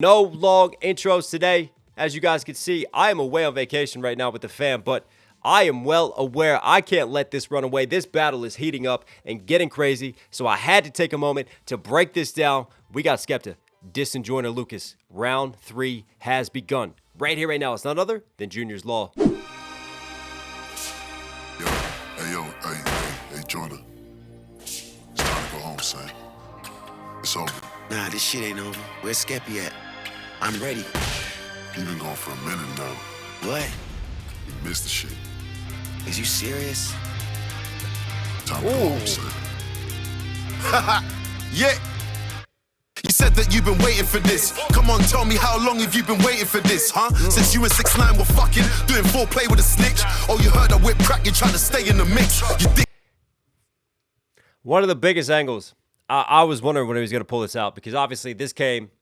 No long intros today. As you guys can see, I am away on vacation right now with the fam, but I am well aware I can't let this run away. This battle is heating up and getting crazy, so I had to take a moment to break this down. We got Skepta, dissing Joyner Lucas. Round 3 has begun. Right here, right now, it's none other than Junior's Law. Hey, Joyner. It's time to go home, son. It's over. Nah, this shit ain't over. Where's Skeppy at? I'm ready. You've been gone for a minute now. What? You missed the shit. Is you serious? Time to go home, son. Yeah. You said that you've been waiting for this. Come on, tell me, how long have you been waiting for this, huh? Since you and 6ix9ine were fucking, doing foreplay with a snitch. Oh, you heard I whip crack, you're trying to stay in the mix. One of the biggest angles. I was wondering when he was going to pull this out, because obviously this came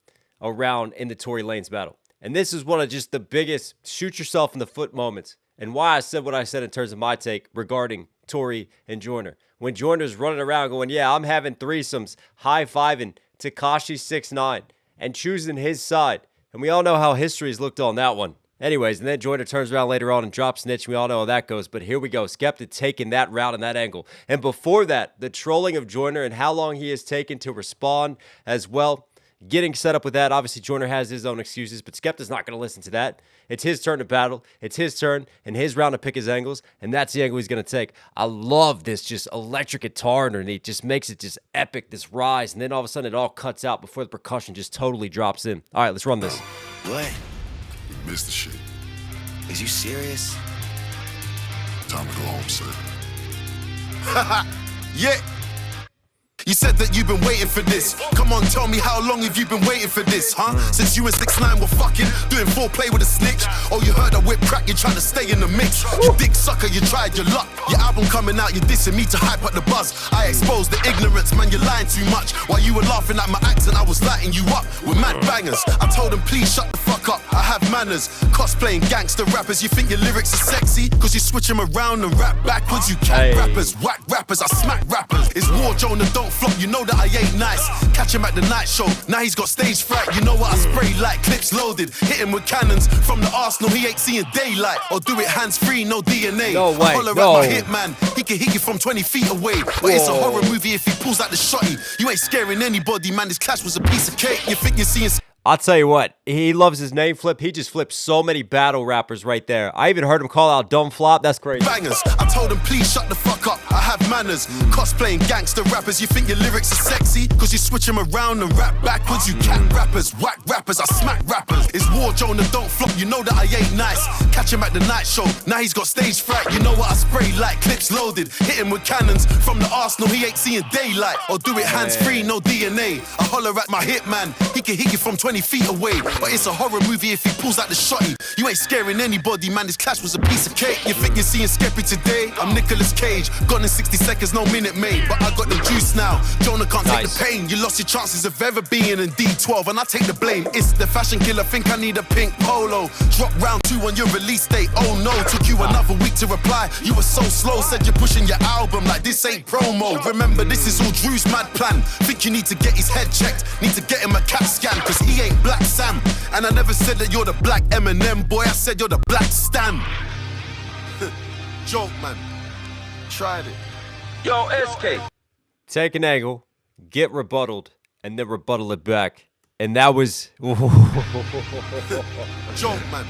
around in the Tory Lanez battle. And this is one of just the biggest shoot yourself in the foot moments. And why I said what I said in terms of my take regarding Tory and Joyner. When Joyner's running around going, yeah, I'm having threesomes, high-fiving Tekashi 6ix9ine and choosing his side. And we all know how history's looked on that one. Anyways, and then Joyner turns around later on and drops snitch. We all know how that goes. But here we go. Skepta taking that route and that angle. And before that, the trolling of Joyner and how long he has taken to respond as well. Getting set up with that. Obviously, Joyner has his own excuses, but Skepta's not going to listen to that. It's his turn to battle. It's his turn and his round to pick his angles, and that's the angle he's going to take. I love this just electric guitar underneath. Just makes it just epic, this rise, and then all of a sudden it all cuts out before the percussion just totally drops in. All right, let's run this. What? You missed the shit. Is you serious? Time to go home, son. Yeah. You said that you've been waiting for this. Come on, tell me, how long have you been waiting for this, huh? Since you and 6ix9ine were fucking, doing foreplay with a snitch. Oh, you heard I whip crack, you're trying to stay in the mix. You dick sucker, you tried your luck. Your album coming out, you're dissing me to hype up the buzz. I exposed the ignorance, man, you're lying too much. While you were laughing at my accent, I was lighting you up with mad bangers. I told them, please shut the fuck up, I have manners. Cosplaying gangster rappers, you think your lyrics are sexy? Cause you switch them around and rap backwards. You cat rappers, whack rappers, I smack rappers. It's war, Joyner, don't flop, you know that I ain't nice. Catch him at the night show, now he's got stage fright. You know what, I spray like clips loaded. Hit him with cannons from the Arsenal, he ain't seeing daylight. Or do it hands-free, no DNA. No way, I holler at my hitman, he can hit you from 20 feet away. But it's a horror movie if he pulls out the shotty. You ain't scaring anybody, man, this clash was a piece of cake. You think you're seeing... I'll tell you what, he loves his name flip. He just flipped so many battle rappers right there. I even heard him call out Dumb Flop. That's crazy. Bangers. I told him, please shut the fuck up. I have manners. Cosplaying gangster rappers. You think your lyrics are sexy? Cause you switch them around and rap backwards. You cat rappers, whack rappers, I smack rappers. It's war, Joyner, don't flop. You know that I ain't nice. Catch him at the night show. Now he's got stage fright. You know what, I spray like clips loaded. Hit him with cannons from the Arsenal. He ain't seeing daylight. Or do it hands-free, no DNA. I holler at my hitman. He can hit you from 20 feet away. But it's a horror movie if he pulls out the shotty. You ain't scaring anybody, man, this clash was a piece of cake. You think you're seeing Skeppy today? I'm Nicolas Cage. Gone in 60 seconds, no minute made. But I got the juice now. Joyner can't take the pain. You lost your chances of ever being in D12, and I take the blame. It's the fashion killer, think I need a pink polo. Drop round 2 on your release date, oh no. Took you another week to reply, you were so slow. Said you're pushing your album like this ain't promo. Remember, this is all Drew's mad plan. Think you need to get his head checked. Need to get him a CAT scan, cause he ain't Black Sam. And I never said that you're the black Eminem, boy, I said you're the black Stan. Joke, man. Tried it. Yo, SK. Take an angle, get rebutted, and then rebuttal it back. And that was... Joke, man.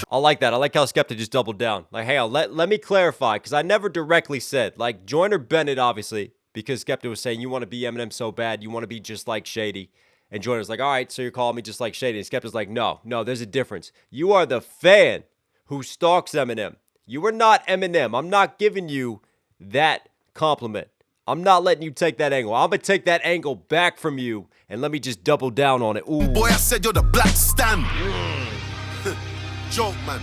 I like that. I like how Skepta just doubled down. Like, hang on, let me clarify, because I never directly said, like, Joyner Bennett, obviously, because Skepta was saying, you want to be Eminem so bad, you want to be just like Shady. And Joyner's like, all right, so you're calling me just like Shady. And Skepta's like, no, there's a difference. You are the fan who stalks Eminem. You are not Eminem. I'm not giving you that compliment. I'm not letting you take that angle. I'm going to take that angle back from you, and let me just double down on it. Ooh. Boy, I said you're the black Stan. Joke, man.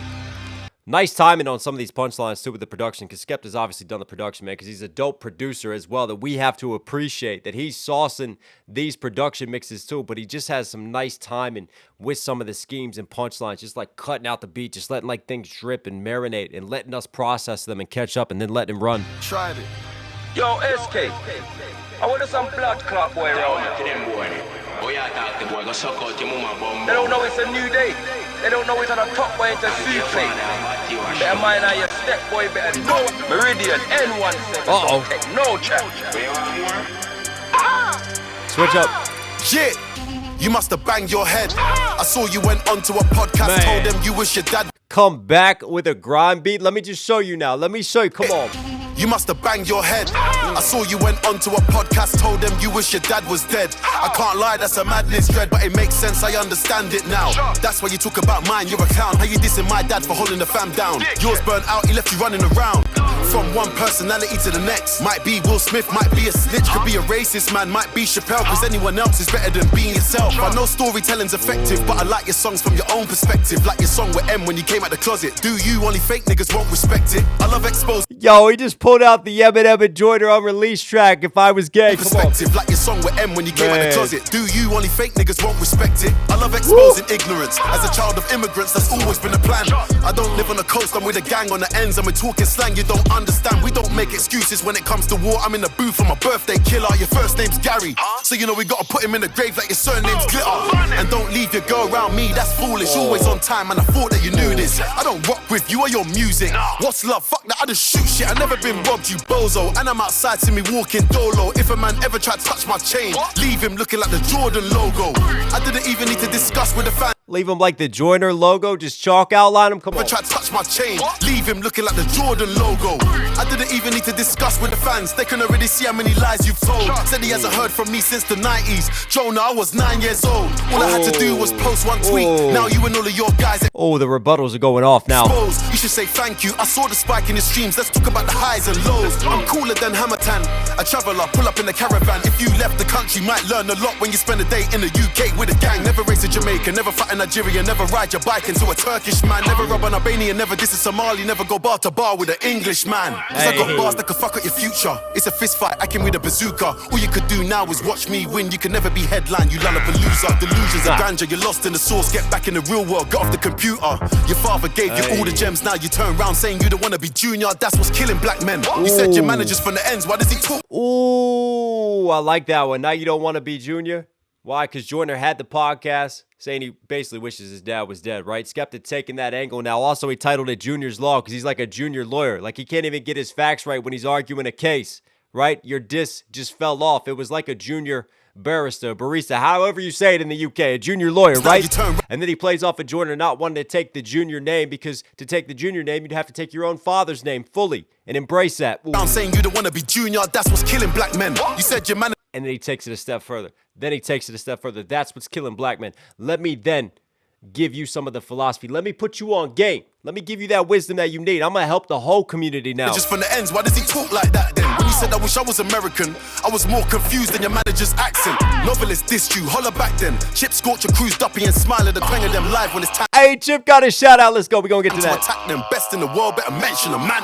Nice timing on some of these punchlines, too, with the production, because Skepta's obviously done the production, man, because he's a dope producer as well that we have to appreciate, that he's saucing these production mixes, too, but he just has some nice timing with some of the schemes and punchlines, just like cutting out the beat, just letting like things drip and marinate and letting us process them and catch up and then letting them run. Tried it. Yo, SK. I want some blood clot boy around here to them boy. They don't know it's a new day. They don't know it's on a top boy into souffle. Better mind how your step boy better know. Meridian N17. Uh-oh. Take no chance. Switch up. Yeah, you must have banged your head. I saw you went onto a podcast, Man. told them you wish your dad. Come back with a grime beat. Let me just show you now. Let me show you. Come on. You must have banged your head. I saw you went onto a podcast, told them you wish your dad was dead. I can't lie, that's a madness dread, but it makes sense, I understand it now. That's why you talk about mine, you're a clown. How you dissing my dad for holding the fam down? Yours burnt out, he left you running around. From one personality to the next. Might be Will Smith, might be a snitch, could be a racist man, might be Chappelle, cause anyone else is better than being yourself. I know storytelling's effective, but I like your songs from your own perspective. Like your song with M when you came out the closet. Do you? Only fake niggas won't respect it. I love exposed. Yo, he just pulled out the Eminem and Joyner unreleased track. If I was gay, come on. Perspective, like your song with M when you came out the closet. Do you? Only fake niggas won't respect it. I love exposing ignorance. As a child of immigrants, that's always been the plan. I don't live on the coast, I'm with a gang on the ends, and we're talking slang you don't understand. We don't make excuses when it comes to war. I'm in the booth for my birthday killer. Your first name's Gary, so you know we gotta put him in the grave like your surname's Glitter. And don't leave your girl around me, that's foolish. Always on time, and I thought that you knew this. I don't rock with you or your music. What's love? Fuck that, I just shoot shit. I never been robbed, you bozo. And I'm outside, see me walking dolo. If a man ever tried to touch my chain, leave him looking like the Jordan logo. I didn't even need to discuss with the fans. Leave him like the Joyner logo. Just chalk outline him. Come on. Never tried to touch my chain, leave him looking like the Jordan logo. I didn't even need to discuss with the fans. They can already see how many lies you've told. Said he hasn't heard from me since the 90s. Joyner, I was 9 years old. All I had to do was post one tweet. Now you and all of your guys Oh, the rebuttals are going off now. exposed. You should say thank you. I saw the spike in the streams. Let's talk about the highs and lows. I'm cooler than Hammertan. A traveller, pull up in the caravan. If you left the country, might learn a lot when you spend a day in the UK with a gang. Never race a Jamaican, never fight in Nigeria, never ride your bike into a Turkish man. Never rob an Albanian, never diss a Somali, never go bar to bar with an English man. Cause I got bars that could fuck up your future. It's a fist fight, I came with a bazooka. All you could do now is watch me win. You can never be headline, you loser. Delusions of grandeur, you're lost in the source. Get back in the real world, get off the computer. Your father gave you all the gems, now you turn around saying you don't wanna be junior. That's what's killing black men. You said your manager's from the ends, why does he talk? Ooh, I like that one. Now you don't want to be Junior. Why? Because Joyner had the podcast saying he basically wishes his dad was dead, right? Skepta taking that angle now. Also, he titled it Junior's Law because he's like a junior lawyer. Like, he can't even get his facts right when he's arguing a case, right? Your diss just fell off. It was like a junior barista, however you say it in the UK, a junior lawyer, right? And then he plays off of Joyner not wanting to take the junior name because to take the junior name, you'd have to take your own father's name fully and embrace that. Ooh. I'm saying you don't wanna be junior, that's what's killing black men. You said your manager. And then he takes it a step further. That's what's killing black men. Let me then give you some of the philosophy. Let me put you on game. Let me give you that wisdom that you need. I'm going to help the whole community now. Just from the ends, why does he talk like that then? When he said I wish I was American, I was more confused than your manager's accent. Novelist dissed you, holler back then. Chip Scorcher cruise duppy and smile at the twang of them live when it's time. Hey, Chip got a shout out. Let's go. We're going to get to that. Attack them, best in the world, better mention a man.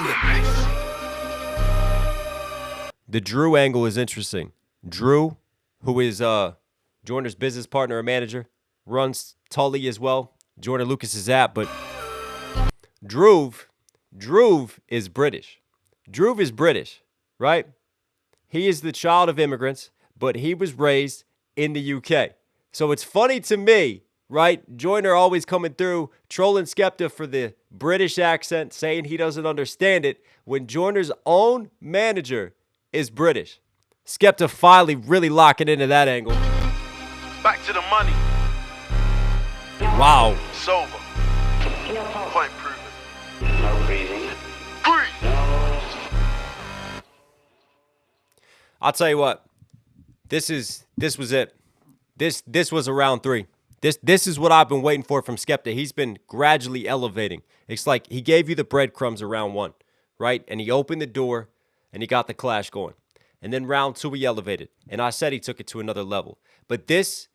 The Drew angle is interesting. Drew, who is Joyner's business partner or manager, runs Tully as well. Joyner Lucas's app, but Drew is British. Drew is British, right? He is the child of immigrants, but he was raised in the UK. So it's funny to me, right? Joyner always coming through, trolling Skepta for the British accent, saying he doesn't understand it, when Joyner's own manager is British. Skepta finally really locking into that angle. Back to the money. Wow. Sober. Point proven. No breathing. Breathe. I'll tell you what. This was it. This was a round 3. This is what I've been waiting for from Skepta. He's been gradually elevating. It's like he gave you the breadcrumbs of round 1, right? And he opened the door and he got the clash going. And then round 2 he elevated. And I said he took it to another level. But this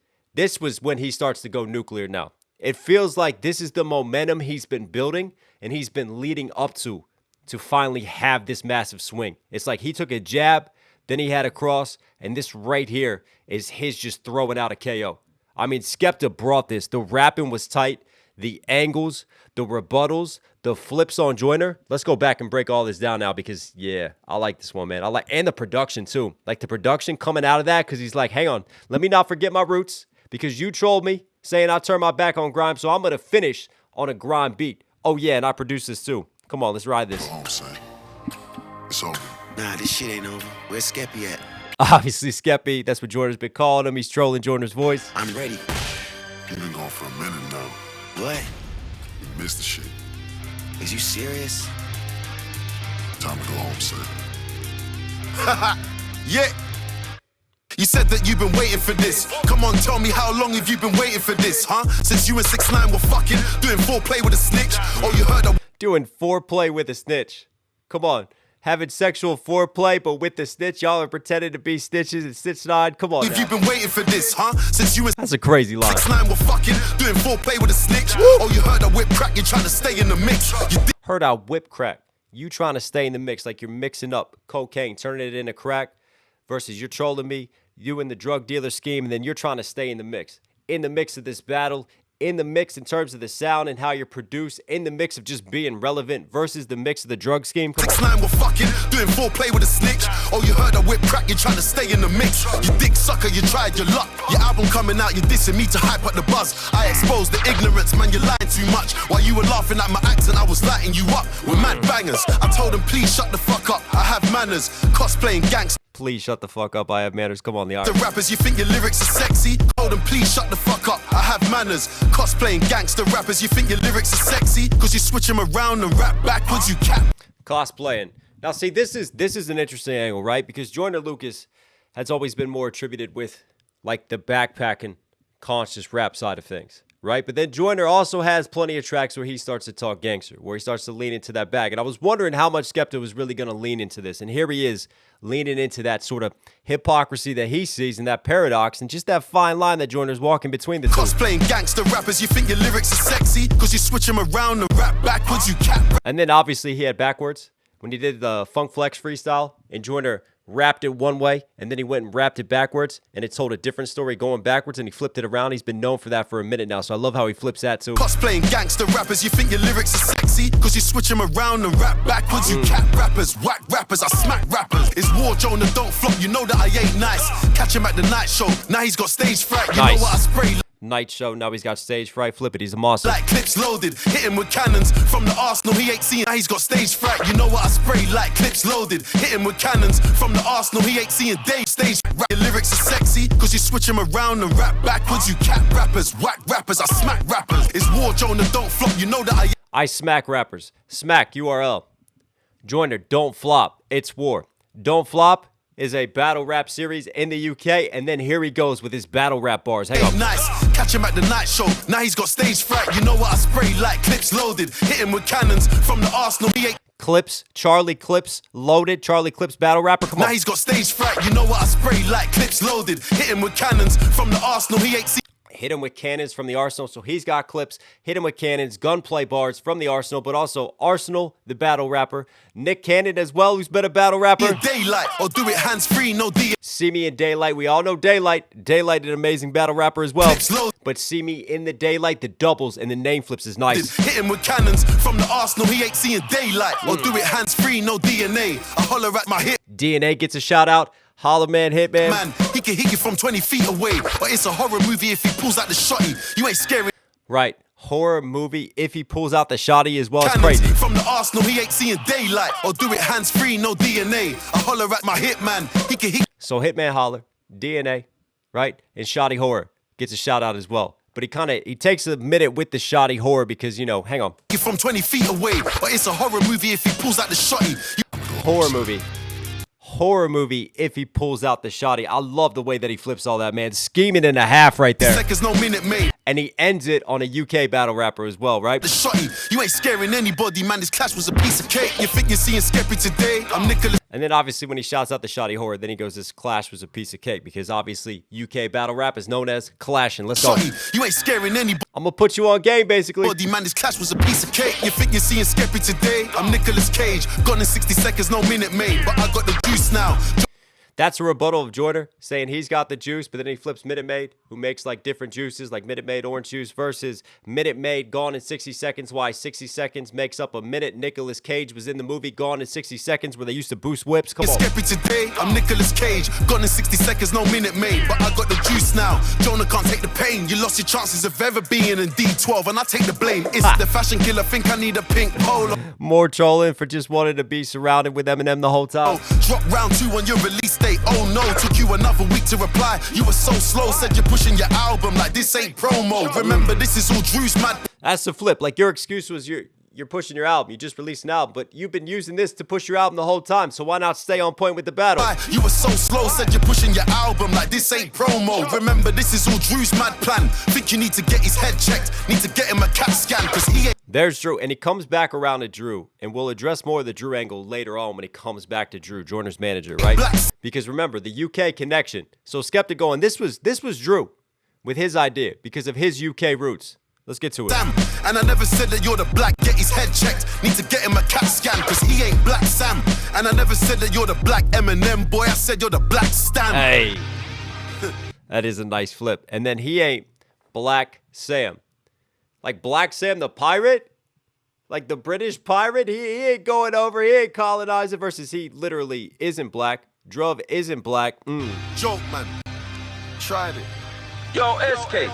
was when he starts to go nuclear now. It feels like this is the momentum he's been building and he's been leading up to finally have this massive swing. It's like he took a jab, then he had a cross, and this right here is his just throwing out a KO. I mean, Skepta brought this. The rapping was tight, the angles, the rebuttals, the flips on Joyner. Let's go back and break all this down now because, yeah, I like this one, man. And the production, too. Like, the production coming out of that because he's like, hang on, let me not forget my roots. because you trolled me saying I turned my back on Grime, so I'm going to finish on a Grime beat. Oh, yeah, and I produced this too. Come on, let's ride this. Go home, son. It's over. Nah, this shit ain't over. Where's Skeppy at? Obviously, Skeppy, that's what Joyner's been calling him. He's trolling Joyner's voice. I'm ready. You've been gone for a minute now. What? You missed the shit. Is you serious? Time to go home, son. Yeah. You said that you've been waiting for this. Come on, tell me how long have you been waiting for this, huh? Since you and 6ix9ine were fucking, doing foreplay with a snitch. Oh, you heard that? Doing foreplay with a snitch. Come on. Having sexual foreplay, but with the snitch, y'all are pretending to be snitches and 6ix9ine. Come on Have now. you been waiting for this, huh? Since you and That's a crazy line. 6ix9ine were fucking, doing foreplay with a snitch. Oh, you heard that whip crack, you're trying to stay in the mix. You Heard I whip crack. You trying to stay in the mix like you're mixing up cocaine, turning it into crack, versus you're trolling me, you in the drug dealer scheme, and then you're trying to stay in the mix. In the mix of this battle, in the mix in terms of the sound and how you're produced, in the mix of just being relevant versus the mix of the drug scheme. Come on. 6ix9ine were fucking, doing foreplay with a snitch. Oh, you heard that whip crack, you're trying to stay in the mix. You dick sucker, you tried your luck. Your album coming out, you're dissing me to hype up the buzz. I exposed the ignorance, man, you're lying too much. While you were laughing at my accent, I was lighting you up with mad bangers. I told them, please shut the fuck up, I have manners. Cosplaying gangster. Please shut the fuck up. I have manners. Come on, the The rappers, you think your lyrics are sexy? Told them, please shut the fuck up, I have manners. Cosplaying gangster rappers, you think your lyrics are sexy? Cause you switch them around and rap backwards, you cap. cosplaying. Now, see, this is an interesting angle, right? Because Joyner Lucas has always been more attributed with like the backpacking, conscious rap side of things, right? But then Joyner also has plenty of tracks where he starts to talk gangster, where he starts to lean into that bag. And I was wondering how much Skepta was really going to lean into this. And here he is leaning into that sort of hypocrisy that he sees and that paradox and just that fine line that Joyner's walking between the two. Cosplaying gangster rappers, you think your lyrics are sexy? Cause you switch them around and rap backwards, you cap. And then obviously he had backwards when he did the Funk Flex freestyle, and Joyner rapped it one way, and then he went and rapped it backwards, and it told a different story going backwards, and he flipped it around. He's been known for that for a minute now, so I love how he flips that too. Cosplaying gangster rappers, you think your lyrics are sexy? Cause you switch them around and rap backwards, you cap rappers, whack rappers, I smack rappers. It's war, Joyner, don't flop, you know that I ain't nice. Catch him at the night show, now he's got stage fright, you Nice. know what I spray Night show, now he's got stage fright. Flip it, he's a monster. like clips loaded, hit him with cannons from the Arsenal, he ain't seeing, now he's got stage fright, you know what I spray like clips loaded, hit him with cannons from the Arsenal, he ain't seeing Dave stage rap. Your lyrics are sexy, cause you switch them around and rap backwards, you cap rappers, whack rappers, I smack rappers. It's war, Joyner, don't flop, you know that I smack rappers. Smack URL. Joyner, don't flop. It's war. Don't flop is a battle rap series in the UK, and then here he goes with his battle rap bars. Hang ain't on. nice. Catch him at the night show, now he's got stage fright, you know what I spray like clips loaded, hit him with cannons from the Arsenal, he ain't Clips, Charlie Clips, loaded. Charlie Clips battle rapper. Come now on. he's got stage fright, you know what I spray like clips loaded, hit him with cannons from the Arsenal, he ain't seen. Hit him with cannons from the Arsenal, so he's got clips. Hit him with cannons, gunplay bars from the Arsenal, but also Arsenal, the battle rapper. Nick Cannon as well, who's been a battle rapper. Daylight, or do it hands free, no D. See Me in Daylight. We all know Daylight. Daylight, an amazing battle rapper as well. Clips load. But See Me in the Daylight, the doubles and the name flips is nice. Hit him with cannons from the Arsenal, he ain't seeing daylight. Or do it hands free, no DNA. I holler at my hit DNA gets a shout out. Holla Man, Hitman. man, he can hit you from 20 feet away. But it's a horror movie if he pulls out the shotty. You ain't scaring Right. Horror movie if he pulls out the shotty as well. It's cannons crazy. from the Arsenal, he ain't seeing daylight. Or do it hands free, no DNA. I holler at my hit man, he can hit So Hitman Holler, DNA, right? And Shoddy Horror gets a shout out as well. But he takes a minute with the Shoddy Horror because, you know, hang on. you from 20 feet away. But it's a horror movie if he pulls out the shotty. You Horror movie. Horror movie if he pulls out the shotty. I love the way that he flips all that, man. Scheming and a half right there. seconds, no minute made. And he ends it on a UK battle rapper as well, right? The shotty, you ain't scaring anybody, man. This clash was a piece of cake. You think you're seeing Skeppy today? I'm Nicholas. And then obviously when he shouts out the Shoddy Horror, then he goes, this clash was a piece of cake because obviously UK battle rap is known as clashing. Let's go. Shotty, you ain't scaring anybody, I'm going to put you on game basically. man. This clash was a piece of cake. You think you're seeing Skeppy today? I'm Nicolas Cage. Gone in 60 seconds, no minute made. But I got the juice now. That's a rebuttal of Joyner saying he's got the juice, but then he flips Minute Maid, who makes like different juices, like Minute Maid orange juice versus Minute Maid Gone in 60 Seconds. Why 60 seconds makes up a minute. Nicolas Cage was in the movie Gone in 60 Seconds where they used to boost whips. Come on. Skeppy today, I'm Nicolas Cage. Gone in 60 seconds, no Minute Maid, but I got the juice now. Joyner can't take the pain. You lost your chances of ever being in D12, and I take the blame. It's the fashion killer. Think I need a pink polo. More trolling for just wanting to be surrounded with Eminem the whole time. Drop round 2 on your release date. Oh no, took you another week to reply. You were so slow, said you're pushing your album like this ain't promo. Remember, this is all Drew's mad. That's the flip. Like your excuse was you're pushing your album. You just released an album, but you've been using this to push your album the whole time. So why not stay on point with the battle? You were so slow, said you're pushing your album like this ain't promo. Remember, this is all Drew's mad plan. Think you need to get his head checked. Need to get him a CAT scan, cause he ain't. There's Drew, and he comes back around to Drew, and we'll address more of the Drew angle later on when he comes back to Drew, Joyner's manager, right? Because remember, the UK connection. So Skepta going, this was Drew with his idea because of his UK roots. Let's get to it. Sam, and I never said that you're the black, get his head checked. Need to get him a CAT scan, cause he ain't Black Sam. And I never said that you're the black Eminem, boy, I said you're the Black Stan. Hey, that is a nice flip. And then he ain't Black Sam. Like Black Sam the pirate? Like the British pirate? He ain't going over, he ain't colonizing versus he literally isn't black. Druv isn't black. Joke, man. Tried it. Yo, SK.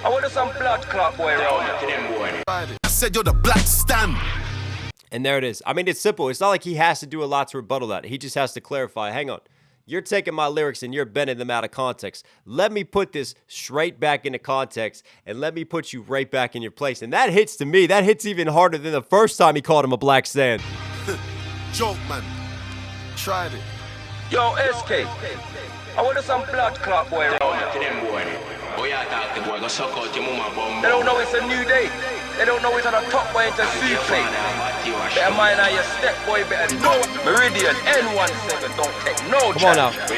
I want some blood clot boy around here. I said you're the Black Stan. And there it is. I mean, it's simple. It's not like he has to do a lot to rebuttal that. He just has to clarify. Hang on. You're taking my lyrics and you're bending them out of context. Let me put this straight back into context and let me put you right back in your place. And that hits to me. That hits even harder than the first time he called him a black stan. Joke, man. Tried it. Yo, SK. I want some blood clot boy around here. They don't know it's a new day. They don't know it's on a top boy into souffle. Better mind how you step, boy. Better know. Meridian N17 don't take no Come on now. chance.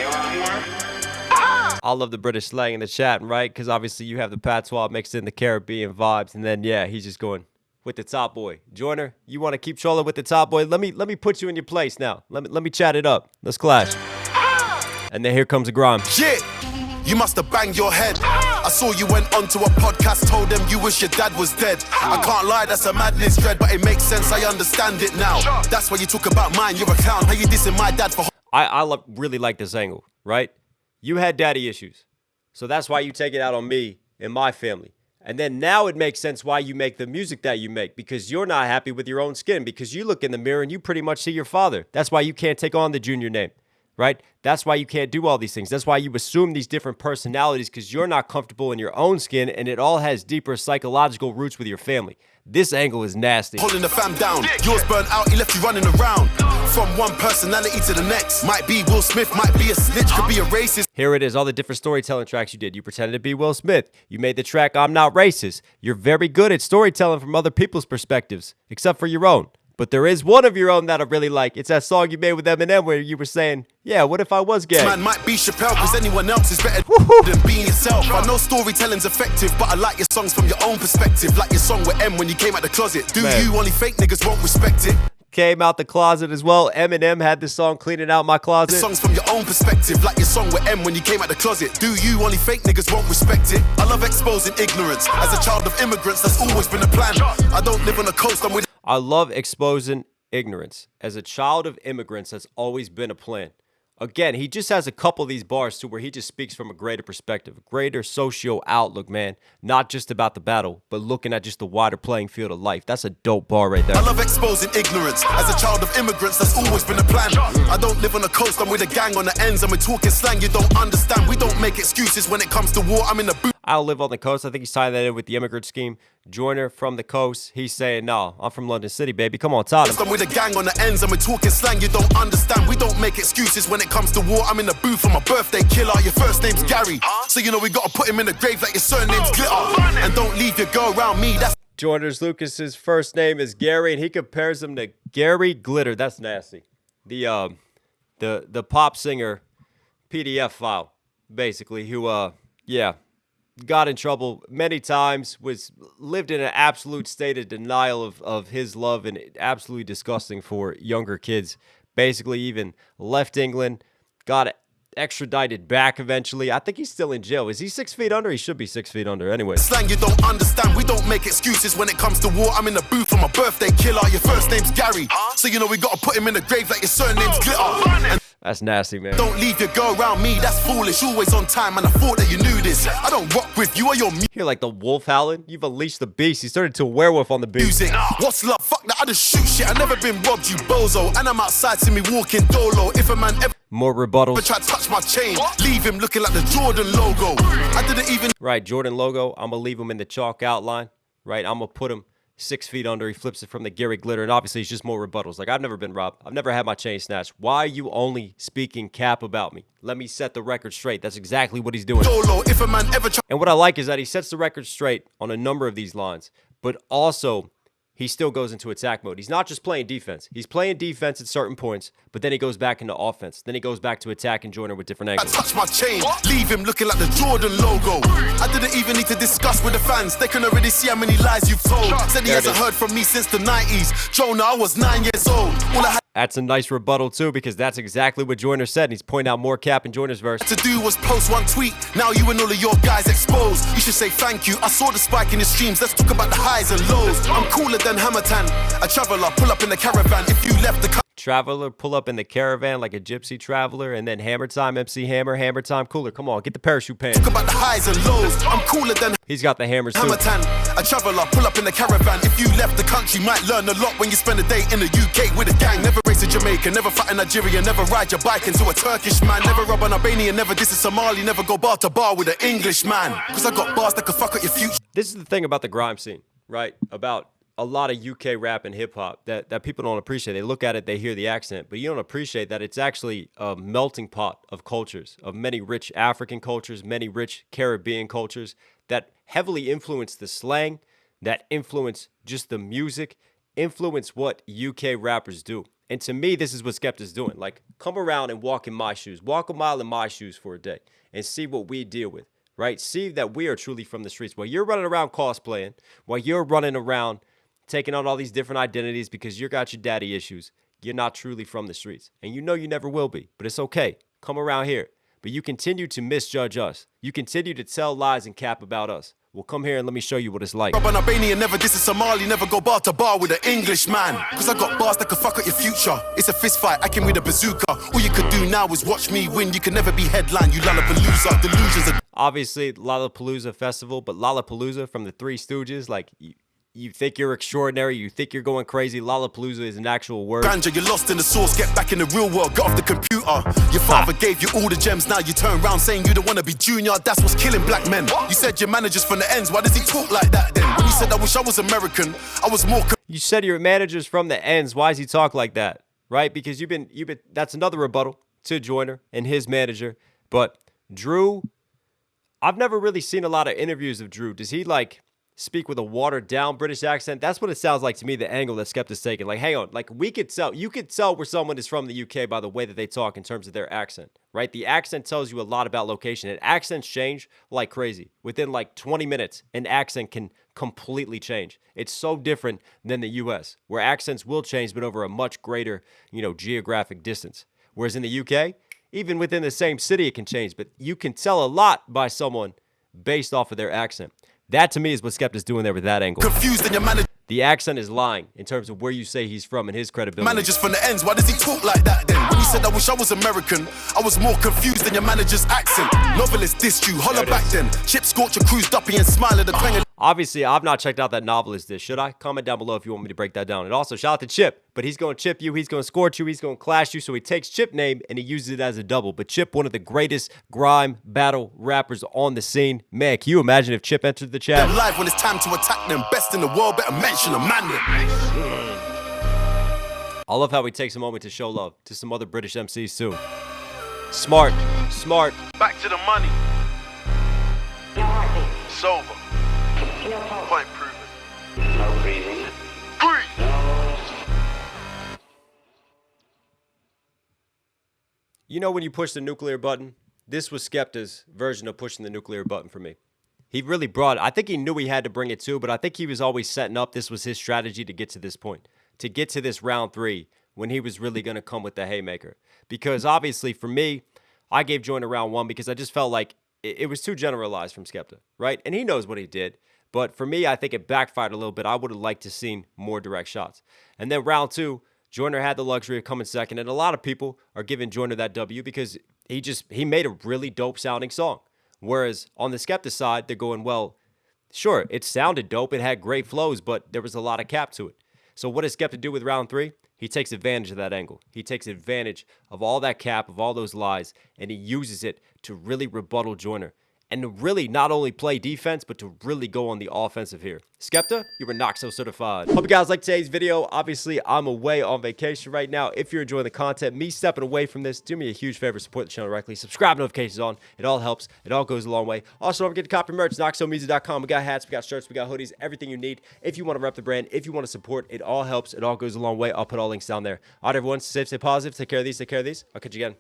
I love the British slang in the chat, right? Because obviously you have the patois mixed in the Caribbean vibes. And then, yeah, he's just going with the top boy. Joyner, you want to keep trolling with the top boy? Let me put you in your place now. Let me chat it up. Let's clash. And then here comes a Grime. Shit. You must have banged your head. I saw you went onto a podcast, told them you wish your dad was dead. I can't lie, that's a madness dread, but it makes sense, I understand it now. That's why you talk about mine, you're a clown. How you dissing my dad for... I really like this angle, right? You had daddy issues. So that's why you take it out on me and my family. And then now it makes sense why you make the music that you make, because you're not happy with your own skin, because you look in the mirror and you pretty much see your father. That's why you can't take on the Junior name. Right? That's why you can't do all these things. That's why you assume these different personalities, because you're not comfortable in your own skin, and it all has deeper psychological roots with your family. This angle is nasty. Holding the fam down. Yours burnt out, he left you running around. From one personality to the next. Might be Will Smith, might be a snitch, could be a racist. Here it is, all the different storytelling tracks you did. You pretended to be Will Smith. You made the track I'm Not Racist. You're very good at storytelling from other people's perspectives, except for your own. But there is one of your own that I really like. It's that song you made with Eminem where you were saying, yeah, what if I was gay? Man might be Chappelle, because anyone else is better than being yourself. I know storytelling's effective, but I like your songs from your own perspective. Like your song with M when you came out the closet. Do Man. you? Only fake niggas won't respect it. Came out the closet as well. Eminem had this song, Cleaning Out My Closet. Songs from your own perspective, like your song with M when you came out the closet. Do you? Only fake niggas won't respect it. I love exposing ignorance. As a child of immigrants, that's always been a plan. I don't live on the coast, I'm with... I love exposing ignorance. As a child of immigrants, that's always been a plan. Again, he just has a couple of these bars too where he just speaks from a greater perspective, a greater socio outlook, man. Not just about the battle, but looking at just the wider playing field of life. That's a dope bar right there. I love exposing ignorance. As a child of immigrants, that's always been a plan. I don't live on the coast, I'm with a gang on the ends, and we're talking slang you don't understand. We don't make excuses when it comes to war, I'm in the booth. I live on the coast. I think he's tying that in with the immigrant scheme. Joyner from the coast. He's saying, no, I'm from London City, baby. Come on, Todd. I'm with a gang on the ends and we're talking slang you don't understand. We don't make excuses when it comes to war. I'm in the booth for my birthday killer. Your first name's Gary. So you know we gotta put him in the grave like your surname's Glitter. And don't leave your girl around me. That's Joyner's Lucas's first name is Gary, and he compares him to Gary Glitter. That's nasty. The pop singer PDF file, basically, who got in trouble many times, lived in an absolute state of denial of his love, and absolutely disgusting for younger kids. Basically, even left England, got extradited back eventually. I think he's still in jail. Is he 6 feet under? He should be 6 feet under anyway. Slang you don't understand, we don't make excuses when it comes to war. I'm in the booth for my birthday killer. Your first name's Gary, so you know we gotta put him in the grave like your surname's Glitter. And That's nasty, man. don't leave your girl around me, that's foolish. Always on time, and I thought that you knew this. I don't rock with you or your Hear like the wolf howling? You've unleashed the beast. He turned into a werewolf on the beach. music. What's love? Fuck that, I just shoot shit. I never been robbed, you bozo. And I'm outside, see me walking dolo. If a man ever More rebuttals. try to touch my chain, leave him looking like the Jordan logo. I didn't even Right, Jordan logo. I'm going to leave him in the chalk outline. Right, I'm going to put him 6 feet under. He flips it from the Gary Glitter. And obviously, it's just more rebuttals. Like, I've never been robbed. I've never had my chain snatched. Why are you only speaking cap about me? Let me set the record straight. That's exactly what he's doing. dolo. If a man ever try And what I like is that he sets the record straight on a number of these lines, but also he still goes into attack mode. He's not just playing defense. He's playing defense at certain points, but then he goes back into offense. Then he goes back to attack and Joyner with different I angles. touch my chain, leave him looking like the Jordan logo. I didn't even need to discuss with the fans. They can already see how many lies you've told. Said he There it hasn't is. heard from me since the 90s. Jonah, I was 9 years old. All I had That's a nice rebuttal too, because that's exactly what Joyner said. And he's pointing out more cap in Joyner's verse. to do was post one tweet. Now you and all of your guys exposed. You should say thank you. I saw the spike in your streams. Let's talk about the highs and lows. I'm cooler than Hammertan. A traveler, pull up in the caravan. If you left the Traveler, pull up in the caravan like a gypsy traveler, and then Hammer Time, MC Hammer, Hammer Time, Cooler. Come on, get the parachute pants. talk about the highs and lows. I'm cooler than He's got the hammers too. Hammertan. A traveler, pull up in the caravan. If you left the country, might learn a lot when you spend a day in the UK with a gang. Never race in Jamaica, never fight in Nigeria, never ride your bike into a Turkish man. Never rob an Albanian, never diss a Somali, never go bar to bar with an English man. Cause I got bars that could fuck up your future. This is the thing about the grime scene, right? About a lot of UK rap and hip hop that people don't appreciate. They look at it, they hear the accent, but you don't appreciate that it's actually a melting pot of cultures, of many rich African cultures, many rich Caribbean cultures that heavily influence the slang, that influence just the music, influence what UK rappers do. And to me, this is what Skepta's doing. Like, come around and walk in my shoes, walk a mile in my shoes for a day and see what we deal with, right? See that we are truly from the streets. While you're running around cosplaying, while you're running around taking on all these different identities because you got your daddy issues, you're not truly from the streets. And you know you never will be, but it's okay. Come around here. But you continue to misjudge us. You continue to tell lies and cap about us. Well, come here and let me show you what it's like. Rob an Albanian, never diss a Somali, never go bar to bar with an English man. Cause I got bars that could fuck up your future. It's a fist fight, I can with a bazooka. All you could do now is watch me win. You can never be headline, you Lollapalooza. Delusions are Obviously, Lollapalooza Festival, but Lollapalooza from the Three Stooges, like, you think you're extraordinary, you think you're going crazy. Lollapalooza is an actual word. grandeur, you're lost in the source, get back in the real world, get off the computer. Your father gave you all the gems, now you turn around saying you don't wanna be junior. That's what's killing black men. You said your manager's from the ends, why does he talk like that then? When you said I wish I was American, I was more You said your manager's from the ends. Why does he talk like that? Right? Because you've been that's another rebuttal to Joyner and his manager. But Drew, I've never really seen a lot of interviews of Drew. Does he like speak with a watered down British accent? That's what it sounds like to me, the angle that Skepta's taking. Like, hang on, like you could tell where someone is from the UK by the way that they talk in terms of their accent, right? The accent tells you a lot about location, and accents change like crazy. Within like 20 minutes, an accent can completely change. It's so different than the US, where accents will change, but over a much greater, geographic distance. Whereas in the UK, even within the same city, it can change, but you can tell a lot by someone based off of their accent. That, to me, is what Skepta's doing there with that angle. confused than your manager. The accent is lying in terms of where you say he's from and his credibility. Managers from the ends, why does he talk like that then? When you said I wish I was American, I was more confused than your manager's accent. Novelist dissed you, holler back then. Chip scorch your cruise duppy and smile at the twang of Obviously, I've not checked out that novelist dish. Should I? Comment down below if you want me to break that down. And also, shout out to Chip. But he's going to chip you, he's going to scorch you, he's going to clash you. So he takes Chip name and he uses it as a double. But Chip, one of the greatest grime battle rappers on the scene. Man, can you imagine if Chip entered the chat? them live when it's time to attack them. Best in the world, better mention a man. I love how he takes a moment to show love to some other British MCs too. Smart. Back to the money. Sober. Point proven. No breathing. Breathe. You know when you push the nuclear button? This was Skepta's version of pushing the nuclear button for me. He really brought it. I think he knew he had to bring it too, but I think he was always setting up. This was his strategy to get to this point, to get to this round 3 when he was really going to come with the haymaker. Because obviously for me, I gave Joyner round 1 because I just felt like it was too generalized from Skepta, right? And he knows what he did. But for me, I think it backfired a little bit. I would have liked to seen more direct shots. And then round 2, Joyner had the luxury of coming second. And a lot of people are giving Joyner that W because he made a really dope sounding song. Whereas on the Skepta side, they're going, well, sure, it sounded dope. It had great flows, but there was a lot of cap to it. So what does Skepta do with round 3? He takes advantage of that angle. He takes advantage of all that cap, of all those lies, and he uses it to really rebuttal Joyner. And to really not only play defense, but to really go on the offensive here. Skepta, you were Knox Hill certified. Hope you guys like today's video. Obviously, I'm away on vacation right now. If you're enjoying the content, me stepping away from this, do me a huge favor, support the channel directly. Subscribe, notifications on. It all helps. It all goes a long way. Also, don't forget to copy merch, knoxhilldmv.com. We got hats, we got shirts, we got hoodies, everything you need. If you want to rep the brand, if you want to support, it all helps. It all goes a long way. I'll put all links down there. All right, everyone, stay safe, stay positive. Take care of these, take care of these. I'll catch you again.